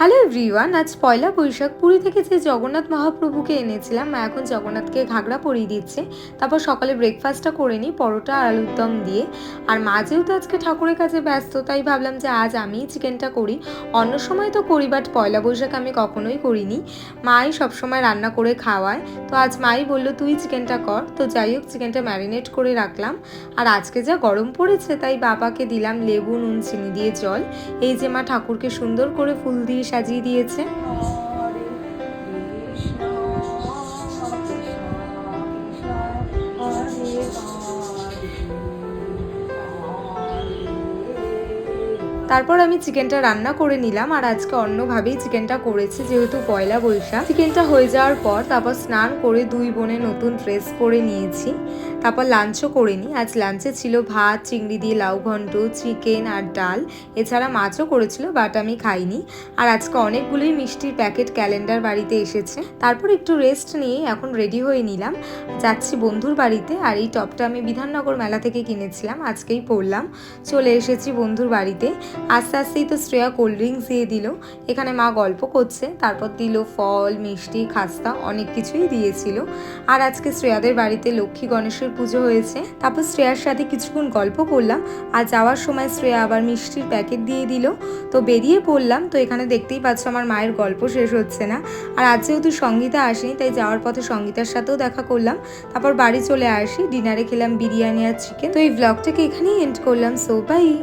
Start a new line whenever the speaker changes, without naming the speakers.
Hello everyone, আজ পয়লা বৈশাখ। পুরী থেকে যে জগন্নাথ মহাপ্রভুকে এনেছিলাম, মা এখন জগন্নাথকে ঘাগরা পরিয়ে দিচ্ছে। তারপর সকালে ব্রেকফাস্টটা করে নিই পরোটা আর আলুর দম দিয়ে। আর মা যেহেতু আজকে ঠাকুরের কাছে ব্যস্ত, তাই ভাবলাম যে আজ আমিই চিকেনটা করি। অন্য সময় তো করি, বাট পয়লা বৈশাখ আমি কখনোই করিনি। মাই সবসময় রান্না করে খাওয়ায়, তো আজ মাই বললো তুই চিকেনটা কর। তো যাই হোক, চিকেনটা ম্যারিনেট করে রাখলাম। আর আজকে যা গরম পড়েছে, তাই বাবাকে দিলাম লেবু, নুন, চিনি দিয়ে জল। এই যে মা ঠাকুরকে সুন্দর করে ফুল দিয়ে সাজিয়ে দিয়েছে। তারপর আমি চিকেনটা রান্না করে নিলাম। আর আজকে অন্যভাবেই চিকেনটা করেছি, যেহেতু পয়লা বৈশাখ। চিকেনটা হয়ে যাওয়ার পর তারপর স্নান করে দুই বোনে নতুন ড্রেস পরে নিয়েছি। তারপর লাঞ্চও করে নিই। আজ লাঞ্চে ছিল ভাত, চিংড়ি দিয়ে লাউ ঘন্ট, চিকেন আর ডাল। এছাড়া মাছও করেছিল, বাট আমি খাইনি। আর আজকে অনেকগুলোই মিষ্টির প্যাকেট ক্যালেন্ডার বাড়িতে এসেছে। তারপর একটু রেস্ট নিয়ে এখন রেডি হয়ে নিলাম, যাচ্ছি বন্ধুর বাড়িতে। আর এই টপটা আমি বিধাননগর মেলা থেকে কিনেছিলাম, আজকেই পরলাম। চলে এসেছি বন্ধুর বাড়িতে। আস্তে আস্তেই তো শ্রেয়া কোল্ড ড্রিঙ্কস দিয়ে দিল। এখানে মা গল্প করছে, তারপর দিল ফল, মিষ্টি, খাস্তা, অনেক কিছুই দিয়েছিল। আর আজকে শ্রেয়াদের বাড়িতে লক্ষ্মী গণেশের পুজো হয়েছে। তারপর শ্রেয়ার সাথে কিছুক্ষণ গল্প করলাম। আর যাওয়ার সময় শ্রেয়া আবার মিষ্টির প্যাকেট দিয়ে দিল। তো বেরিয়ে পড়লাম। তো এখানে দেখতেই পাচ্ছ আমার মায়ের গল্প শেষ হচ্ছে না। আর আজ যেহেতু সঙ্গীতা আসেনি, তাই যাওয়ার পথে সঙ্গীতার সাথেও দেখা করলাম। তারপর বাড়ি চলে আসি, ডিনারে খেলাম বিরিয়ানি আর চিকেন। তো এই ব্লগটাকে এখানেই এন্ড করলাম। So by.